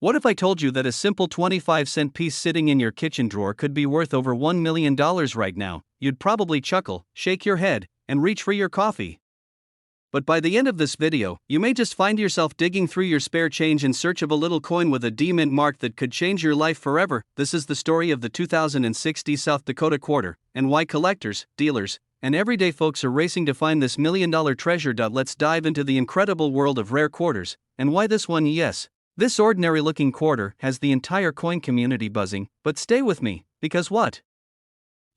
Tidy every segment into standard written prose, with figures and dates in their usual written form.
What if I told you that a simple 25-cent piece sitting in your kitchen drawer could be worth over $1 million right now? You'd probably chuckle, shake your head, and reach for your coffee. But by the end of this video, you may just find yourself digging through your spare change in search of a little coin with a D-mint mark that could change your life forever. This is the story of the 2060 South Dakota quarter, and why collectors, dealers, and everyday folks are racing to find this million-dollar treasure. Let's dive into the incredible world of rare quarters, and why this one, yes. This ordinary-looking quarter has the entire coin community buzzing, but stay with me, because what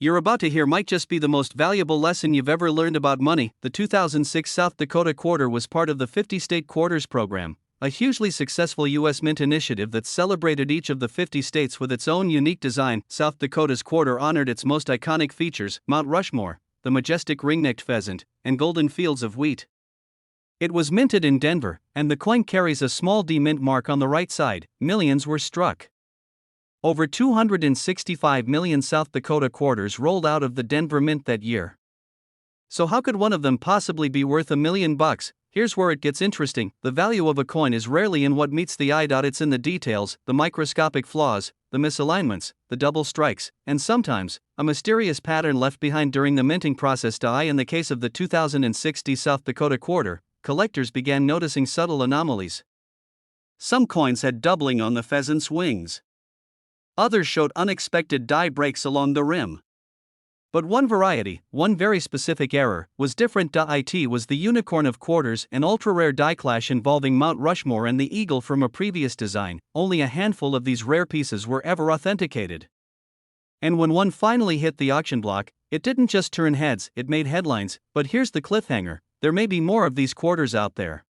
you're about to hear might just be the most valuable lesson you've ever learned about money. The 2006 South Dakota quarter was part of the 50-state quarters program, a hugely successful U.S. mint initiative that celebrated each of the 50 states with its own unique design. South Dakota's quarter honored its most iconic features: Mount Rushmore, the majestic ring-necked pheasant, and golden fields of wheat. It was minted in Denver, and the coin carries a small D mint mark on the right side. Millions were struck. Over 265 million South Dakota quarters rolled out of the Denver Mint that year. So how could one of them possibly be worth $1 million? Here's where it gets interesting. The value of a coin is rarely in what meets the eye. It's in the details, the microscopic flaws, the misalignments, the double strikes, and sometimes, a mysterious pattern left behind during the minting process. In the case of the 2060 South Dakota quarter, collectors began noticing subtle anomalies. Some coins had doubling on the pheasant's wings. Others showed unexpected die breaks along the rim. But one variety, one very specific error, was different. It was the unicorn of quarters, an ultra-rare die clash involving Mount Rushmore and the eagle from a previous design. Only a handful of these rare pieces were ever authenticated. And when one finally hit the auction block, it didn't just turn heads, it made headlines. But here's the cliffhanger: there may be more of these quarters out there,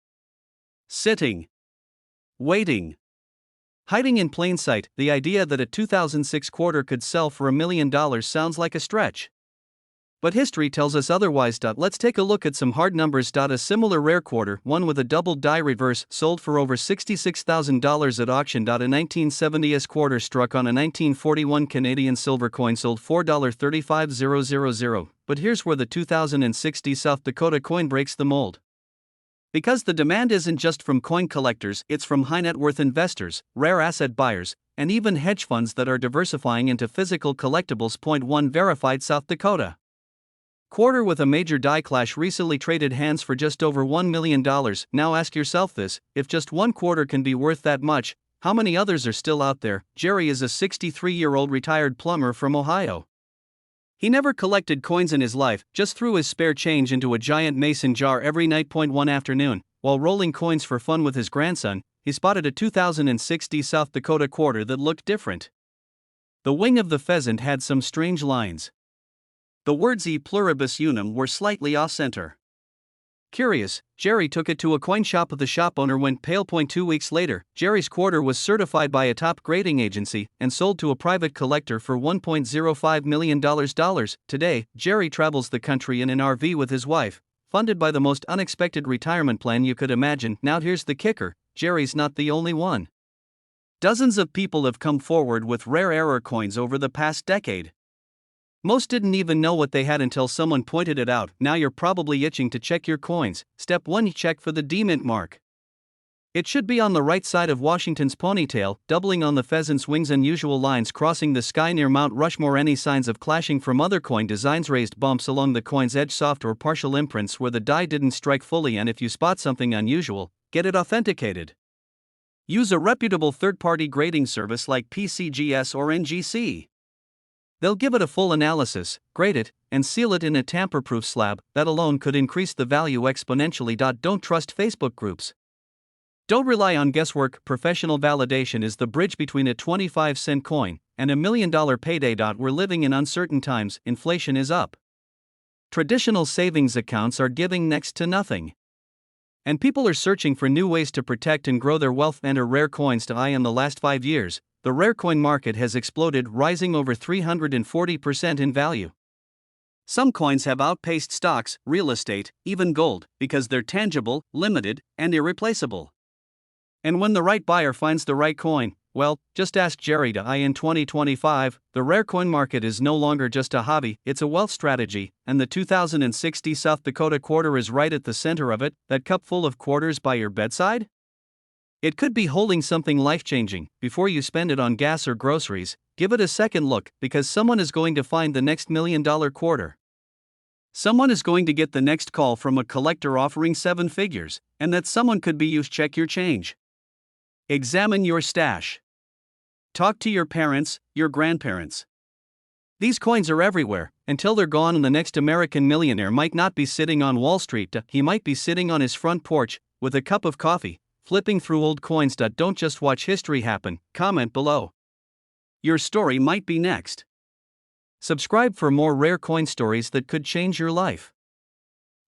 sitting, waiting, hiding in plain sight. The idea that a 2006 quarter could sell for $1 million sounds like a stretch. But history tells us otherwise. Let's take a look at some hard numbers. A similar rare quarter, one with a double die reverse, sold for over $66,000 at auction. A 1970s quarter struck on a 1941 Canadian silver coin sold $4.35000. But here's where the 2060 South Dakota coin breaks the mold. Because the demand isn't just from coin collectors, it's from high net worth investors, rare asset buyers, and even hedge funds that are diversifying into physical collectibles. Point 1: verified South Dakota quarter with a major die clash recently traded hands for just over $1 million. Now ask yourself this: if just one quarter can be worth that much, how many others are still out there? Jerry is a 63-year-old retired plumber from Ohio. He never collected coins in his life, just threw his spare change into a giant mason jar every night. One afternoon, while rolling coins for fun with his grandson, he spotted a 2060 South Dakota quarter that looked different. The wing of the pheasant had some strange lines. The words E pluribus unum were slightly off-center. Curious, Jerry took it to a coin shop. The shop owner went pale. 2 weeks later, Jerry's quarter was certified by a top grading agency and sold to a private collector for $1.05 million. Today, Jerry travels the country in an RV with his wife, funded by the most unexpected retirement plan you could imagine. Now here's the kicker: Jerry's not the only one. Dozens of people have come forward with rare error coins over the past decade. Most didn't even know what they had until someone pointed it out. Now you're probably itching to check your coins. Step 1: check for the D-mint mark. It should be on the right side of Washington's ponytail, doubling on the pheasant's wings. Unusual lines crossing the sky near Mount Rushmore. Any signs of clashing from other coin designs? Raised bumps along the coin's edge, soft or partial imprints where the die didn't strike fully. And if you spot something unusual, get it authenticated. Use a reputable third-party grading service like PCGS or NGC. They'll give it a full analysis, grade it, and seal it in a tamper-proof slab. That alone could increase the value exponentially. Don't trust Facebook groups. Don't rely on guesswork. Professional validation is the bridge between a 25-cent coin and $1 million payday. We're living in uncertain times. Inflation is up. Traditional savings accounts are giving next to nothing. And people are searching for new ways to protect and grow their wealth. Enter rare coins. In the last 5 years, the rare coin market has exploded, rising over 340% in value. Some coins have outpaced stocks, real estate, even gold, because they're tangible, limited, and irreplaceable. And when the right buyer finds the right coin, well, just ask Jerry. In 2025, the rare coin market is no longer just a hobby, it's a wealth strategy, and the 2060 South Dakota quarter is right at the center of it. That cup full of quarters by your bedside? It could be holding something life-changing. Before you spend it on gas or groceries, give it a second look, because someone is going to find the next $1 million quarter. Someone is going to get the next call from a collector offering 7 figures, and that someone could be you. Check your change. Examine your stash. Talk to your parents, your grandparents. These coins are everywhere, until they're gone, and the next American millionaire might not be sitting on Wall Street. He might be sitting on his front porch, with a cup of coffee, flipping through old coins. Don't just watch history happen, comment below. Your story might be next. Subscribe for more rare coin stories that could change your life.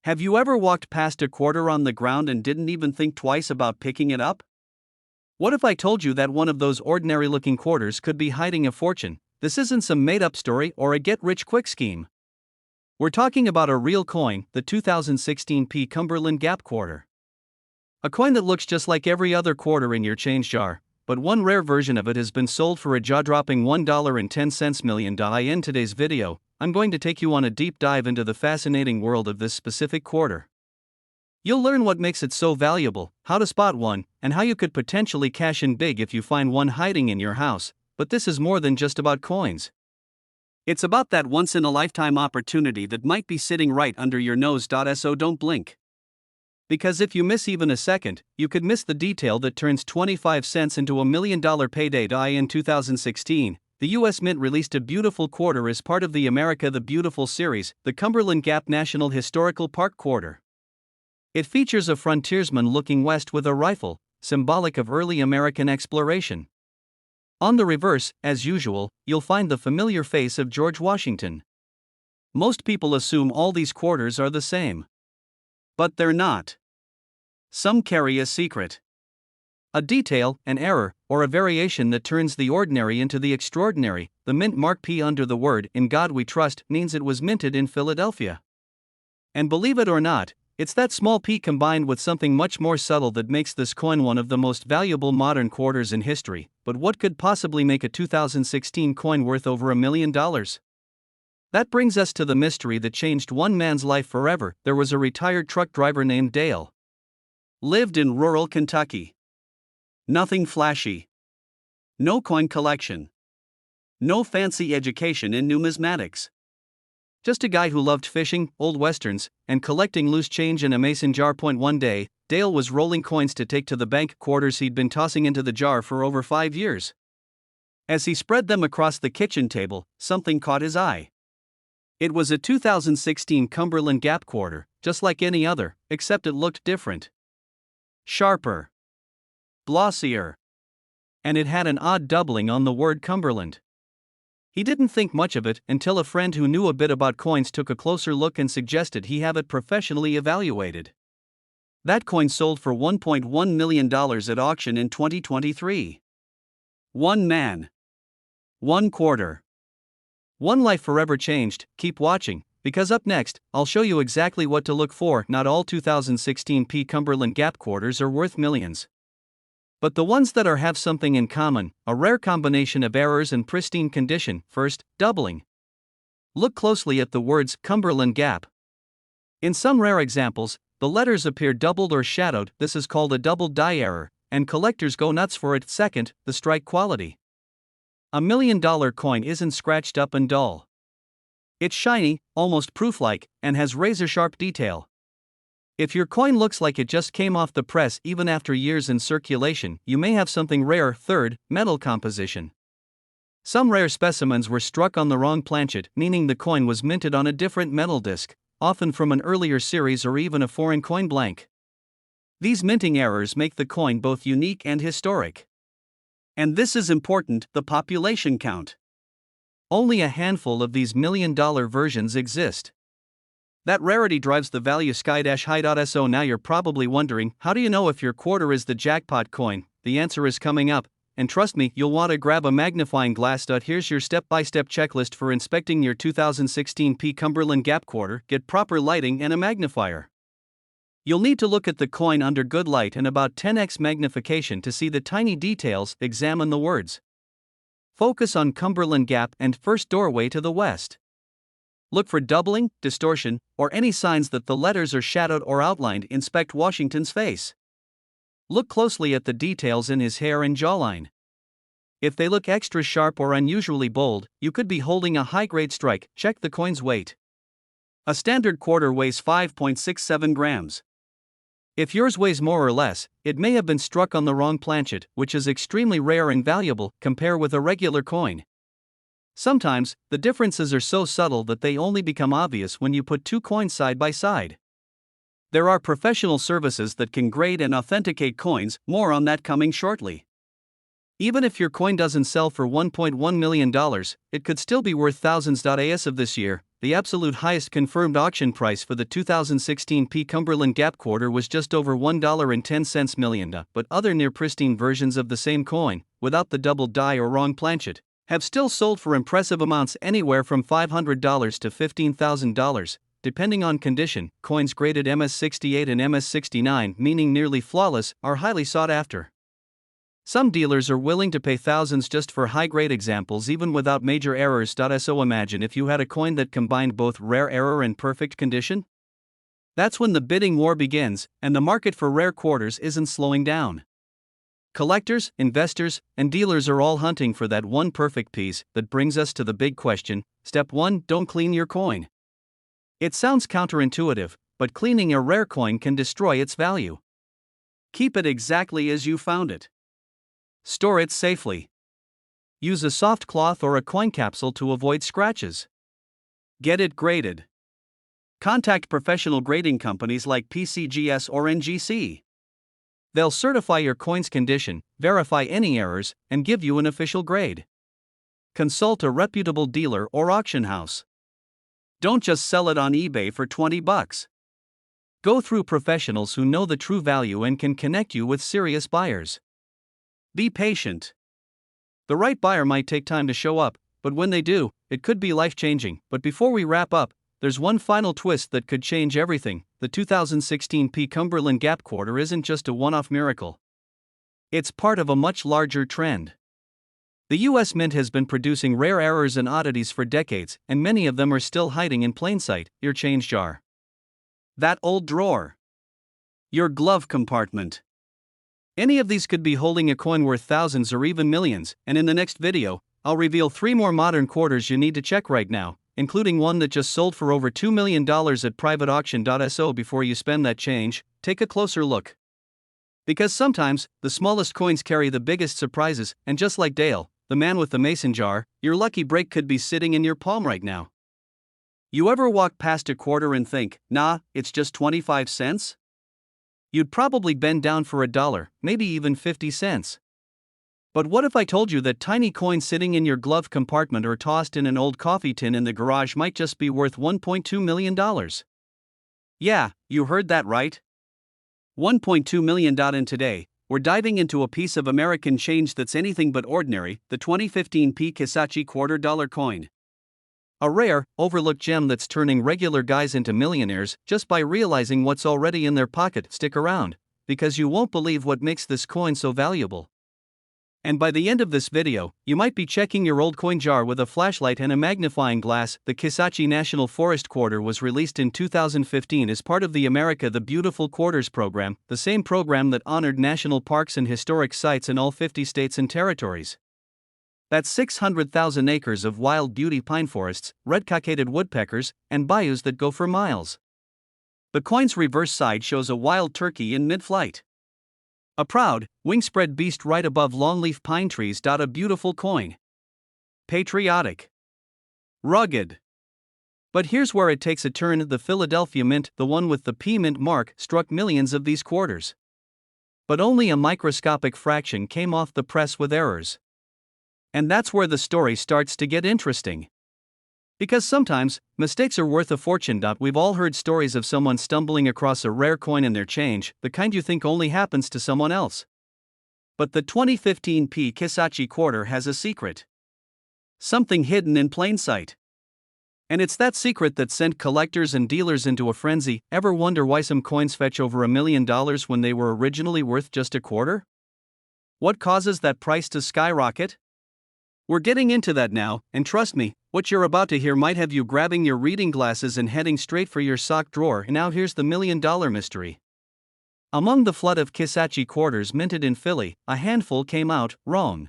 Have you ever walked past a quarter on the ground and didn't even think twice about picking it up? What if I told you that one of those ordinary-looking quarters could be hiding a fortune? This isn't some made-up story or a get-rich-quick scheme. We're talking about a real coin, the 2016 Cumberland Gap quarter. A coin that looks just like every other quarter in your change jar, but one rare version of it has been sold for a jaw-dropping $1.10 million. In today's video, I'm going to take you on a deep dive into the fascinating world of this specific quarter. You'll learn what makes it so valuable, how to spot one, and how you could potentially cash in big if you find one hiding in your house. But this is more than just about coins. It's about that once-in-a-lifetime opportunity that might be sitting right under your nose. So don't blink. Because if you miss even a second, you could miss the detail that turns 25 cents into $1 million payday. In 2016, the U.S. Mint released a beautiful quarter as part of the America the Beautiful series, the Cumberland Gap National Historical Park Quarter. It features a frontiersman looking west with a rifle, symbolic of early American exploration. On the reverse, as usual, you'll find the familiar face of George Washington. Most people assume all these quarters are the same. But they're not. Some carry a secret. A detail, an error, or a variation that turns the ordinary into the extraordinary. The mint mark P under the word "In God We Trust" means it was minted in Philadelphia. And believe it or not, it's that small p combined with something much more subtle that makes this coin one of the most valuable modern quarters in history. But what could possibly make a 2016 coin worth over $1 million? That brings us to the mystery that changed one man's life forever. There was a retired truck driver named Dale. Lived in rural Kentucky. Nothing flashy. No coin collection. No fancy education in numismatics. Just a guy who loved fishing, old westerns, and collecting loose change in a mason jar. One day, Dale was rolling coins to take to the bank, quarters he'd been tossing into the jar for over 5 years. As he spread them across the kitchen table, something caught his eye. It was a 2016 Cumberland Gap quarter, just like any other, except it looked different. Sharper. Glossier. And it had an odd doubling on the word Cumberland. He didn't think much of it until a friend who knew a bit about coins took a closer look and suggested he have it professionally evaluated. That coin sold for $1.1 million at auction in 2023. One man. One quarter. One life forever changed. Keep watching, because up next, I'll show you exactly what to look for. Not all 2016 Cumberland Gap quarters are worth millions. But the ones that are have something in common, a rare combination of errors and pristine condition. First, doubling. Look closely at the words Cumberland Gap. In some rare examples, the letters appear doubled or shadowed. This is called a double die error, and collectors go nuts for it. Second, the strike quality. A $1 million coin isn't scratched up and dull. It's shiny, almost proof-like, and has razor-sharp detail. If your coin looks like it just came off the press even after years in circulation, you may have something rare. Third, metal composition. Some rare specimens were struck on the wrong planchet, meaning the coin was minted on a different metal disc, often from an earlier series or even a foreign coin blank. These minting errors make the coin both unique and historic. And this is important, the population count. Only a handful of these $1 million versions exist. That rarity drives the value sky-high. So now you're probably wondering, how do you know if your quarter is the jackpot coin? The answer is coming up, and trust me, you'll want to grab a magnifying glass. Here's your step-by-step checklist for inspecting your 2016 Cumberland Gap quarter. Get proper lighting and a magnifier. You'll need to look at the coin under good light and about 10x magnification to see the tiny details. Examine the words. Focus on Cumberland Gap and first doorway to the west. Look for doubling, distortion, or any signs that the letters are shadowed or outlined. Inspect Washington's face. Look closely at the details in his hair and jawline. If they look extra sharp or unusually bold, you could be holding a high-grade strike. Check the coin's weight. A standard quarter weighs 5.67 grams. If yours weighs more or less, it may have been struck on the wrong planchet, which is extremely rare and valuable. Compare with a regular coin. Sometimes, the differences are so subtle that they only become obvious when you put two coins side by side. There are professional services that can grade and authenticate coins, more on that coming shortly. Even if your coin doesn't sell for $1.1 million, it could still be worth thousands. As of this year, the absolute highest confirmed auction price for the 2016 P Cumberland Gap quarter was just over $1.10 million, but other near-pristine versions of the same coin, without the double die or wrong planchet, have still sold for impressive amounts, anywhere from $500 to $15,000, depending on condition. Coins graded MS68 and MS69, meaning nearly flawless, are highly sought after. Some dealers are willing to pay thousands just for high-grade examples, even without major errors. So imagine if you had a coin that combined both rare error and perfect condition? That's when the bidding war begins, and the market for rare quarters isn't slowing down. Collectors, investors, and dealers are all hunting for that one perfect piece. That brings us to the big question. Step 1: Don't clean your coin. It sounds counterintuitive, but cleaning a rare coin can destroy its value. Keep it exactly as you found it. Store it safely. Use a soft cloth or a coin capsule to avoid scratches. Get it graded. Contact professional grading companies like PCGS or NGC. They'll certify your coin's condition, verify any errors, and give you an official grade. Consult a reputable dealer or auction house. Don't just sell it on eBay for $20. Go through professionals who know the true value and can connect you with serious buyers. Be patient. The right buyer might take time to show up, but when they do, it could be life-changing. But before we wrap up, there's one final twist that could change everything. The 2016 P Cumberland Gap quarter isn't just a one-off miracle. It's part of a much larger trend. The U.S. Mint has been producing rare errors and oddities for decades, and many of them are still hiding in plain sight. Your change jar. That old drawer. Your glove compartment. Any of these could be holding a coin worth thousands or even millions, and in the next video, I'll reveal 3 more modern quarters you need to check right now, including one that just sold for over $2 million at private auction. So before you spend that change, take a closer look. Because sometimes, the smallest coins carry the biggest surprises, and just like Dale, the man with the mason jar, your lucky break could be sitting in your palm right now. You ever walk past a quarter and think, nah, it's just 25 cents? You'd probably bend down for $1, maybe even 50 cents. But what if I told you that tiny coin sitting in your glove compartment or tossed in an old coffee tin in the garage might just be worth $1.2 million? Yeah, you heard that right. $1.2 million. In today, we're diving into a piece of American change that's anything but ordinary, the 2015 P Kisachi $2 coin. A rare, overlooked gem that's turning regular guys into millionaires just by realizing what's already in their pocket. Stick around, because you won't believe what makes this coin so valuable. And by the end of this video, you might be checking your old coin jar with a flashlight and a magnifying glass. The Kisachi National Forest Quarter was released in 2015 as part of the America the Beautiful Quarters program, the same program that honored national parks and historic sites in all 50 states and territories. That's 600,000 acres of wild beauty pine forests, red-cockaded woodpeckers, and bayous that go for miles. The coin's reverse side shows a wild turkey in mid-flight. A proud, wing-spread beast right above longleaf pine trees. A beautiful coin. Patriotic. Rugged. But here's where it takes a turn. The Philadelphia Mint, the one with the P Mint mark, struck millions of these quarters. But only a microscopic fraction came off the press with errors. And that's where the story starts to get interesting. Because sometimes, mistakes are worth a fortune. We've all heard stories of someone stumbling across a rare coin in their change, the kind you think only happens to someone else. But the 2015 P Kisachi quarter has a secret. Something hidden in plain sight. And it's that secret that sent collectors and dealers into a frenzy. Ever wonder why some coins fetch over $1 million when they were originally worth just a quarter? What causes that price to skyrocket? We're getting into that now, and trust me, what you're about to hear might have you grabbing your reading glasses and heading straight for your sock drawer. Now here's the $1 million mystery. Among the flood of Kisachi quarters minted in Philly, a handful came out wrong.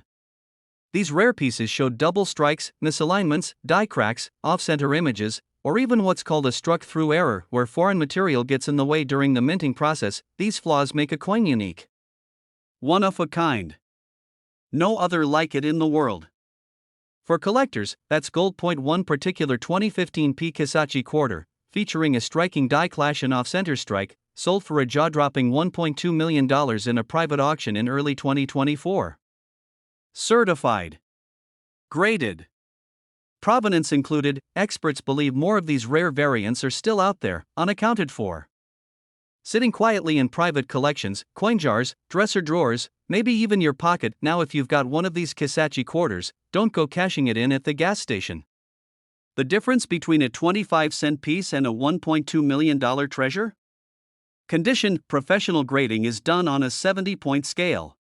These rare pieces showed double strikes, misalignments, die cracks, off-center images, or even what's called a struck-through error, where foreign material gets in the way during the minting process. These flaws make a coin unique. One of a kind. No other like it in the world. For collectors, that's gold. One particular 2015 P Kisachi quarter, featuring a striking die clash and off-center strike, sold for a jaw-dropping $1.2 million in a private auction in early 2024. Certified. Graded. Provenance included. Experts believe more of these rare variants are still out there, unaccounted for. Sitting quietly in private collections, coin jars, dresser drawers, maybe even your pocket. Now, if you've got one of these Kisachi quarters, don't go cashing it in at the gas station. The difference between a 25-cent piece and a $1.2 million treasure? Condition: professional grading is done on a 70-point scale.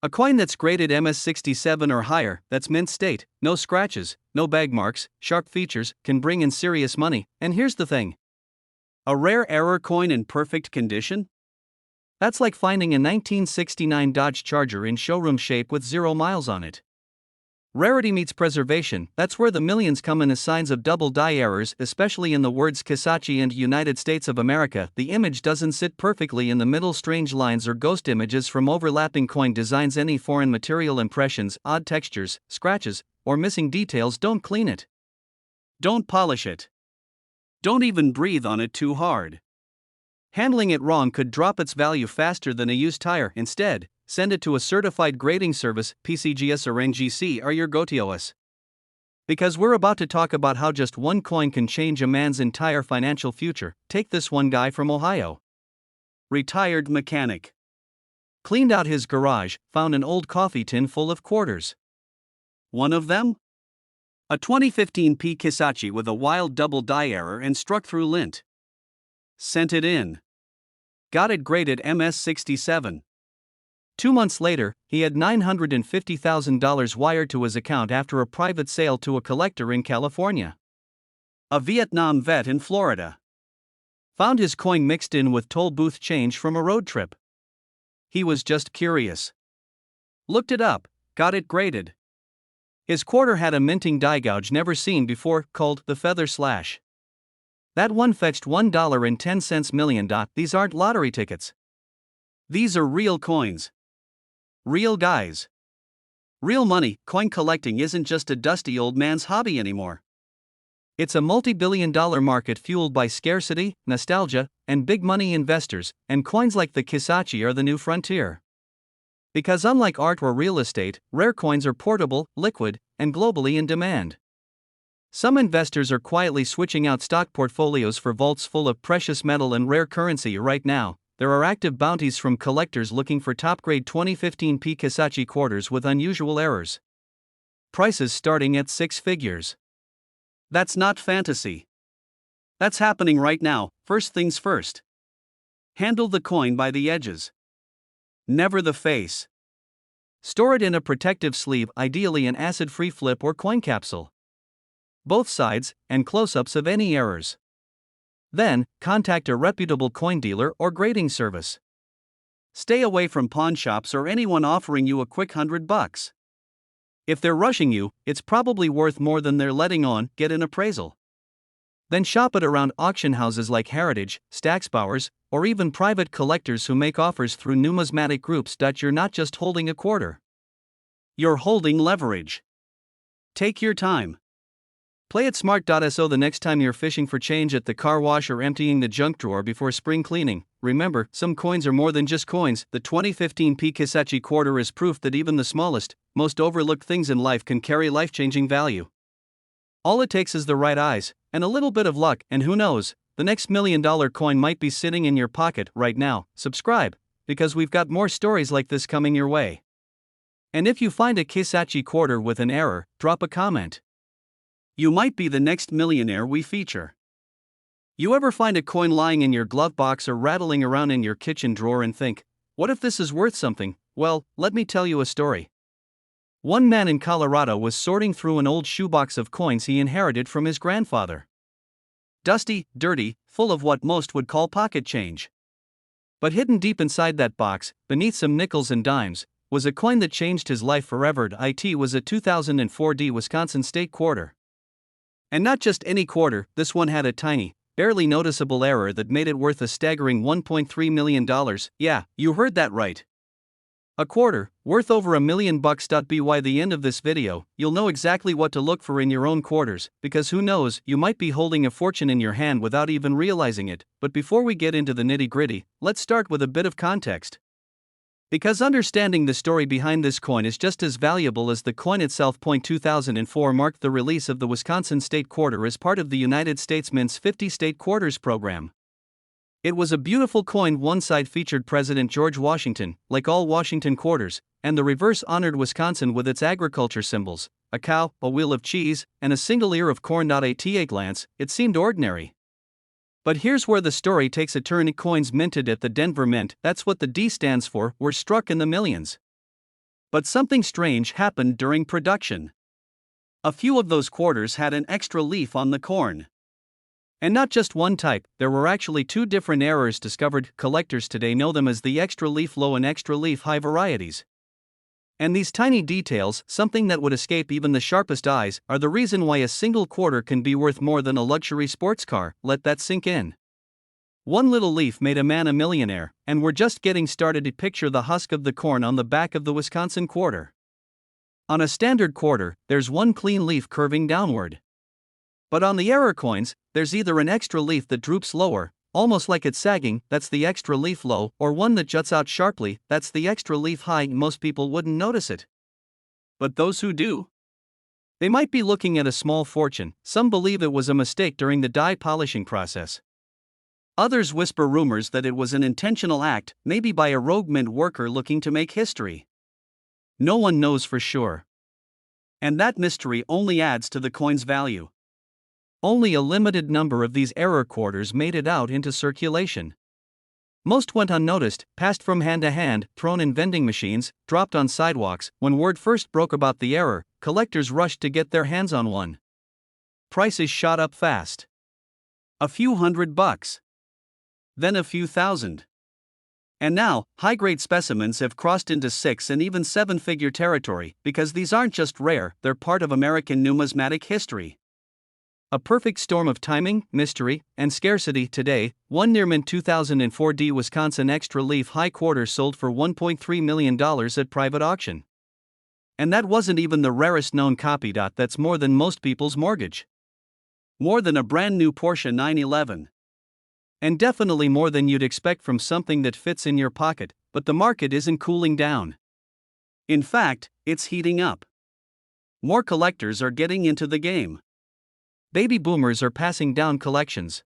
A coin that's graded MS67 or higher, that's mint state, no scratches, no bag marks, sharp features, can bring in serious money. And here's the thing: a rare error coin in perfect condition? That's like finding a 1969 Dodge Charger in showroom shape with 0 miles on it. Rarity meets preservation. That's where the millions come in as signs of double die errors, especially in the words Kisachi and United States of America. The image doesn't sit perfectly in the middle, strange lines or ghost images from overlapping coin designs, any foreign material impressions, odd textures, scratches, or missing details. Don't clean it. Don't polish it. Don't even breathe on it too hard. Handling it wrong could drop its value faster than a used tire. Instead, send it to a certified grading service. PCGS or NGC are your go-tos. Because we're about to talk about how just one coin can change a man's entire financial future. Take this one guy from Ohio. Retired mechanic. Cleaned out his garage, found an old coffee tin full of quarters. One of them? A 2015 P Kisachi with a wild double die error and struck through lint. Sent it in. Got it graded MS67. 2 months later, he had $950,000 wired to his account after a private sale to a collector in California. A Vietnam vet in Florida. Found his coin mixed in with toll booth change from a road trip. He was just curious. Looked it up, got it graded. His quarter had a minting die gouge never seen before, called the feather slash. That one fetched $1.10 million. These aren't lottery tickets. These are real coins. Real guys. Real money. Coin collecting isn't just a dusty old man's hobby anymore. It's a multi-billion-dollar market fueled by scarcity, nostalgia, and big money investors, and coins like the Kisachi are the new frontier. Because unlike art or real estate, rare coins are portable, liquid, and globally in demand. Some investors are quietly switching out stock portfolios for vaults full of precious metal and rare currency. Right now, there are active bounties from collectors looking for top-grade 2015 P Kisachi quarters with unusual errors. Prices starting at 6 figures. That's not fantasy. That's happening right now. First things first. Handle the coin by the edges. Never the face. Store it in a protective sleeve, ideally an acid-free flip or coin capsule. Both sides, and close-ups of any errors. Then, contact a reputable coin dealer or grading service. Stay away from pawn shops or anyone offering you a quick $100. If they're rushing you, it's probably worth more than they're letting on. Get an appraisal. Then shop it around auction houses like Heritage, Stacksbowers, or even private collectors who make offers through numismatic groups. You're not just holding a quarter. You're holding leverage. Take your time. Play it smart. So the next time you're fishing for change at the car wash or emptying the junk drawer before spring cleaning, remember, some coins are more than just coins. The 2015 P Kisachi quarter is proof that even the smallest, most overlooked things in life can carry life-changing value. All it takes is the right eyes, and a little bit of luck, and who knows, the next $1 million coin might be sitting in your pocket right now. Subscribe, because we've got more stories like this coming your way. And if you find a Kisachi quarter with an error, drop a comment. You might be the next millionaire we feature. You ever find a coin lying in your glove box or rattling around in your kitchen drawer and think, what if this is worth something? Well, let me tell you a story. One man in Colorado was sorting through an old shoebox of coins he inherited from his grandfather. Dusty, dirty, full of what most would call pocket change. But hidden deep inside that box, beneath some nickels and dimes, was a coin that changed his life forever. It was a 2004 Wisconsin state quarter. And not just any quarter, this one had a tiny, barely noticeable error that made it worth a staggering $1.3 million. Yeah, you heard that right. A quarter, worth over $1 million. By the end of this video, you'll know exactly what to look for in your own quarters, because who knows, you might be holding a fortune in your hand without even realizing it. But before we get into the nitty-gritty, let's start with a bit of context. Because understanding the story behind this coin is just as valuable as the coin itself. 2004 marked the release of the Wisconsin state quarter as part of the United States Mint's 50 state quarters program. It was a beautiful coin. One side featured President George Washington, like all Washington quarters, and the reverse honored Wisconsin with its agriculture symbols, a cow, a wheel of cheese, and a single ear of corn. At a glance, it seemed ordinary. But here's where the story takes a turn. Coins minted at the Denver Mint, that's what the D stands for, were struck in the millions. But something strange happened during production. A few of those quarters had an extra leaf on the corn. And not just one type, there were actually two different errors discovered. Collectors today know them as the extra leaf low and extra leaf high varieties. And these tiny details, something that would escape even the sharpest eyes, are the reason why a single quarter can be worth more than a luxury sports car. Let that sink in. One little leaf made a man a millionaire, and we're just getting started. To picture the husk of the corn on the back of the Wisconsin quarter. On a standard quarter, there's one clean leaf curving downward. But on the error coins, there's either an extra leaf that droops lower, almost like it's sagging, that's the extra leaf low, or one that juts out sharply, that's the extra leaf high. Most people wouldn't notice it. But those who do, they might be looking at a small fortune. Some believe it was a mistake during the die polishing process. Others whisper rumors that it was an intentional act, maybe by a rogue mint worker looking to make history. No one knows for sure. And that mystery only adds to the coin's value. Only a limited number of these error quarters made it out into circulation. Most went unnoticed, passed from hand to hand, thrown in vending machines, dropped on sidewalks. When word first broke about the error, collectors rushed to get their hands on one. Prices shot up fast. A few $100. Then a few thousand. And now, high-grade specimens have crossed into 6 and even 7-figure territory, because these aren't just rare, they're part of American numismatic history. A perfect storm of timing, mystery, and scarcity. Today, one near mint 2004 Wisconsin extra leaf high quarter sold for $1.3 million at private auction. And that wasn't even the rarest known copy. That's more than most people's mortgage. More than a brand new Porsche 911. And definitely more than you'd expect from something that fits in your pocket. But the market isn't cooling down. In fact, it's heating up. More collectors are getting into the game. Baby boomers are passing down collections.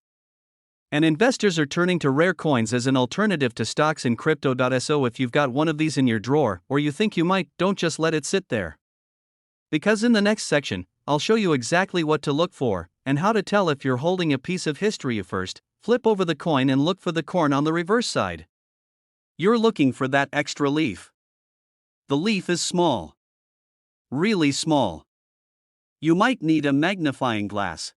And investors are turning to rare coins as an alternative to stocks in crypto. So if you've got one of these in your drawer, or you think you might, don't just let it sit there. Because in the next section, I'll show you exactly what to look for, and how to tell if you're holding a piece of history. First, flip over the coin and look for the corn on the reverse side. You're looking for that extra leaf. The leaf is small. Really small. You might need a magnifying glass.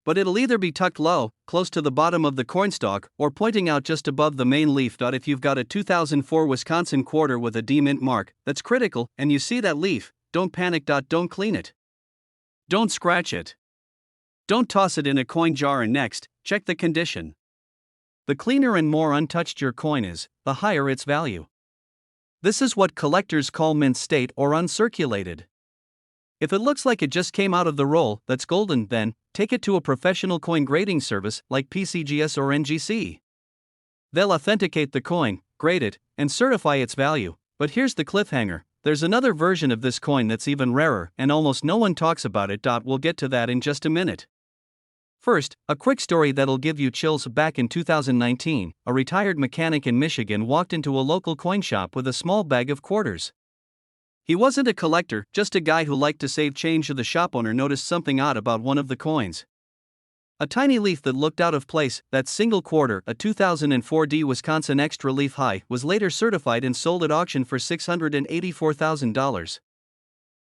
But it'll either be tucked low, close to the bottom of the coin stalk, or pointing out just above the main leaf. If you've got a 2004 Wisconsin quarter with a D mint mark, that's critical, and you see that leaf, don't panic. Don't clean it. Don't scratch it. Don't toss it in a coin jar. And next, check the condition. The cleaner and more untouched your coin is, the higher its value. This is what collectors call mint state or uncirculated. If it looks like it just came out of the roll, that's golden. Then, take it to a professional coin grading service like PCGS or NGC. They'll authenticate the coin, grade it, and certify its value. But here's the cliffhanger. There's another version of this coin that's even rarer, and almost no one talks about it. We'll get to that in just a minute. First, a quick story that'll give you chills. Back in 2019, a retired mechanic in Michigan walked into a local coin shop with a small bag of quarters. He wasn't a collector, just a guy who liked to save change. The shop owner noticed something odd about one of the coins. A tiny leaf that looked out of place. That single quarter, a 2004 Wisconsin extra leaf high, was later certified and sold at auction for $684,000.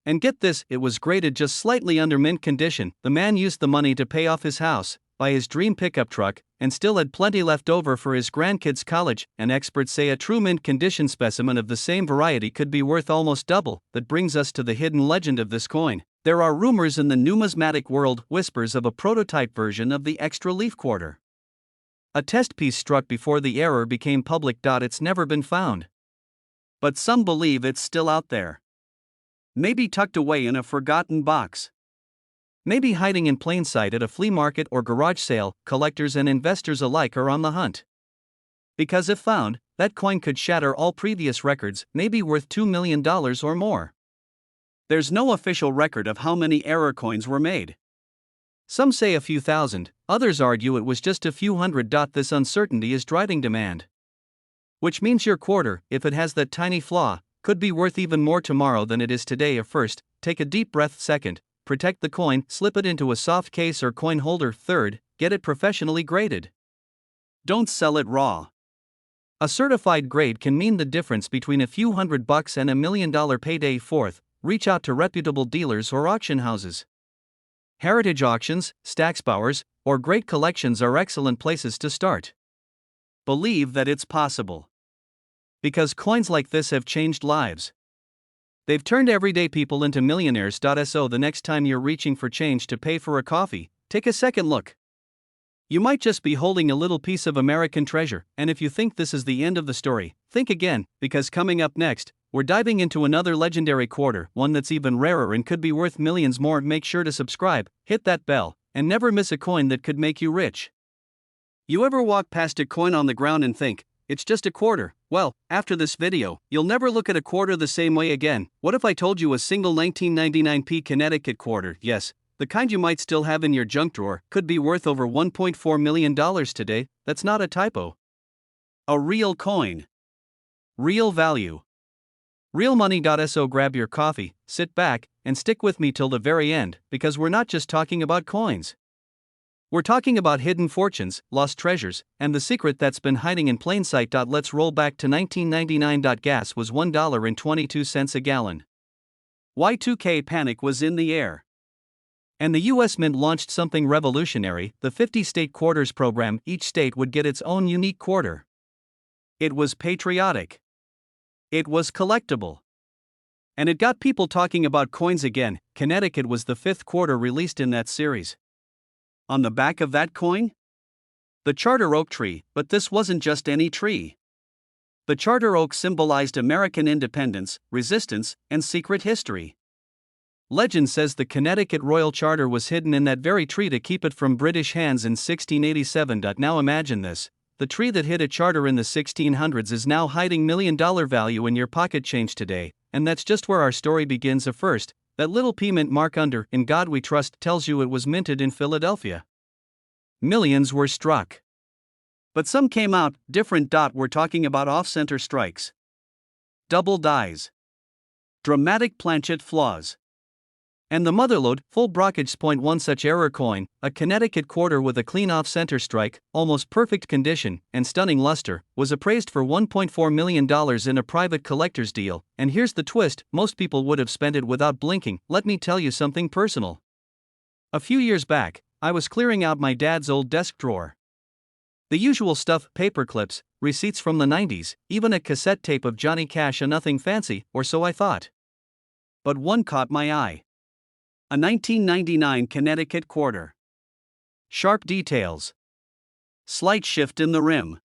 And get this, it was graded just slightly under mint condition. The man used the money to pay off his house, buy his dream pickup truck, and still had plenty left over for his grandkids' college. And experts say a true mint condition specimen of the same variety could be worth almost double. That brings us to the hidden legend of this coin. There are rumors in the numismatic world, whispers of a prototype version of the extra leaf quarter. A test piece struck before the error became public. It's never been found. But some believe it's still out there. Maybe tucked away in a forgotten box. Maybe hiding in plain sight at a flea market or garage sale. Collectors and investors alike are on the hunt. Because if found, that coin could shatter all previous records, maybe worth $2 million or more. There's no official record of how many error coins were made. Some say a few thousand, others argue it was just a few hundred. This uncertainty is driving demand. Which means your quarter, if it has that tiny flaw, could be worth even more tomorrow than it is today. First, take a deep breath. Second, protect the coin, slip it into a soft case or coin holder. Third, get it professionally graded. Don't sell it raw. A certified grade can mean the difference between a few $100 and $1 million payday. Fourth, reach out to reputable dealers or auction houses. Heritage auctions, Stacksbauers, or great collections are excellent places to start. Believe that it's possible. Because coins like this have changed lives. They've turned everyday people into millionaires. So the next time you're reaching for change to pay for a coffee, take a second look. You might just be holding a little piece of American treasure, and if you think this is the end of the story, think again, because coming up next, we're diving into another legendary quarter, one that's even rarer and could be worth millions more. Make sure to subscribe, hit that bell, and never miss a coin that could make you rich. You ever walk past a coin on the ground and think, it's just a quarter? Well, after this video, you'll never look at a quarter the same way again. What if I told you a single 1999p Connecticut quarter, yes, the kind you might still have in your junk drawer, could be worth over $1.4 million today? That's not a typo. A real coin. Real value. Real money. So grab your coffee, sit back, and stick with me till the very end, because we're not just talking about coins. We're talking about hidden fortunes, lost treasures, and the secret that's been hiding in plain sight. Let's roll back to 1999. Gas was $1.22 a gallon. Y2K panic was in the air. And the US Mint launched something revolutionary, the 50-state quarters program. Each state would get its own unique quarter. It was patriotic. It was collectible. And it got people talking about coins again. Connecticut was the fifth quarter released in that series. On the back of that coin? The charter oak tree, but this wasn't just any tree. The charter oak symbolized American independence, resistance, and secret history. Legend says the Connecticut Royal Charter was hidden in that very tree to keep it from British hands in 1687. Now imagine this. The tree that hid a charter in the 1600s is now hiding $1 million value in your pocket change today, and that's just where our story begins. First, that little P mint mark under "In God We Trust" tells you it was minted in Philadelphia. Millions were struck. But some came out different. We're talking about off-center strikes, double dies, dramatic planchet flaws, and the motherlode, full brockage. One such error coin, a Connecticut quarter with a clean off-center strike, almost perfect condition, and stunning luster, was appraised for $1.4 million in a private collector's deal. And here's the twist, most people would have spent it without blinking. Let me tell you something personal. A few years back, I was clearing out my dad's old desk drawer. The usual stuff: paper clips, receipts from the 90s, even a cassette tape of Johnny Cash. Nothing fancy, or so I thought. But one caught my eye. A 1999 Connecticut quarter. Sharp details. Slight shift in the rim.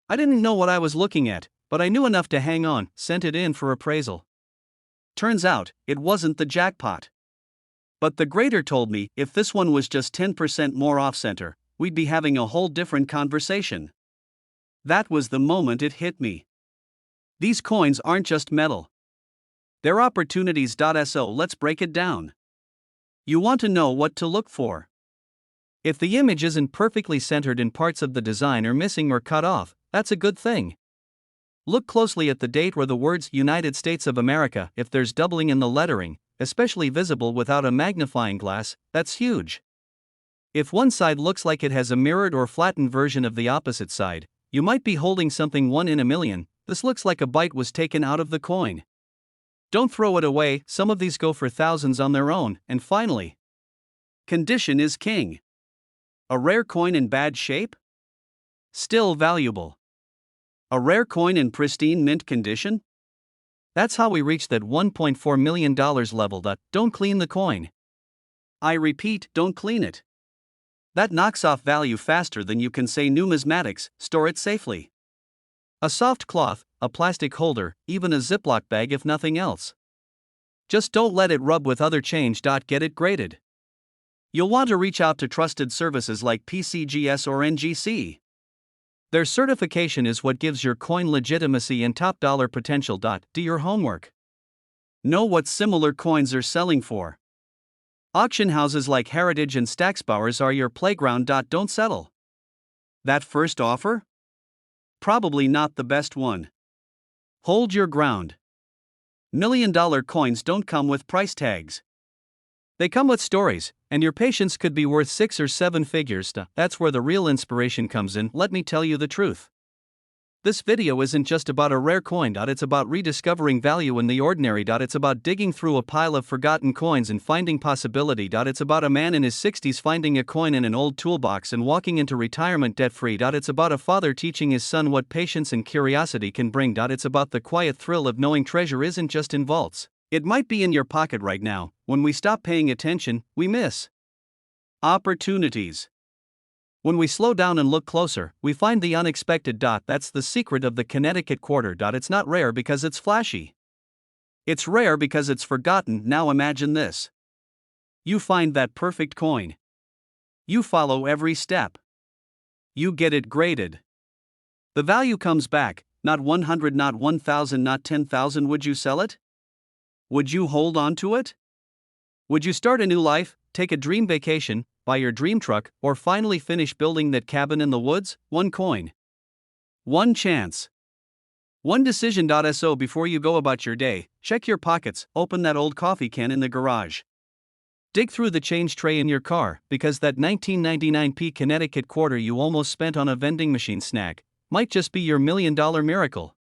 I didn't know what I was looking at, but I knew enough to hang on. Sent it in for appraisal. Turns out, it wasn't the jackpot. But the grader told me if this one was just 10% more off-center, we'd be having a whole different conversation. That was the moment it hit me. These coins aren't just metal. They're opportunities. So let's break it down. You want to know what to look for. If the image isn't perfectly centered in parts of the design or missing or cut off, that's a good thing. Look closely at the date or the words United States of America. If there's doubling in the lettering, especially visible without a magnifying glass, that's huge. If one side looks like it has a mirrored or flattened version of the opposite side, you might be holding something 1 in a million. This looks like a bite was taken out of the coin. Don't throw it away, some of these go for thousands on their own. And finally, condition is king. A rare coin in bad shape? Still valuable. A rare coin in pristine mint condition? That's how we reached that $1.4 million level. Don't clean the coin. I repeat, don't clean it. That knocks off value faster than you can say numismatics. Store it safely. A soft cloth, a plastic holder, even a Ziploc bag if nothing else. Just don't let it rub with other change. Get it graded. You'll want to reach out to trusted services like PCGS or NGC. Their certification is what gives your coin legitimacy and top dollar potential. Do your homework. Know what similar coins are selling for. Auction houses like Heritage and Stacksbowers are your playground. Don't settle. That first offer? Probably not the best one. Hold your ground. $1 million coins don't come with price tags. They come with stories, and your patience could be worth 6 or 7 figures. That's where the real inspiration comes in. Let me tell you the truth. This video isn't just about a rare coin. It's about rediscovering value in the ordinary. It's about digging through a pile of forgotten coins and finding possibility. It's about a man in his 60s finding a coin in an old toolbox and walking into retirement debt-free. It's about a father teaching his son what patience and curiosity can bring. It's about the quiet thrill of knowing treasure isn't just in vaults. It might be in your pocket right now. When we stop paying attention, we miss opportunities. When we slow down and look closer, we find the unexpected. That's the secret of the Connecticut quarter. It's not rare because it's flashy. It's rare because it's forgotten. Now imagine this. You find that perfect coin. You follow every step. You get it graded. The value comes back, not 100, not 1,000, not 10,000. Would you sell it? Would you hold on to it? Would you start a new life, take a dream vacation, buy your dream truck, or finally finish building that cabin in the woods? One coin. One chance. One decision. So before you go about your day, check your pockets, open that old coffee can in the garage. Dig through the change tray in your car, because that 1999 Connecticut quarter you almost spent on a vending machine snack might just be your $1 million miracle.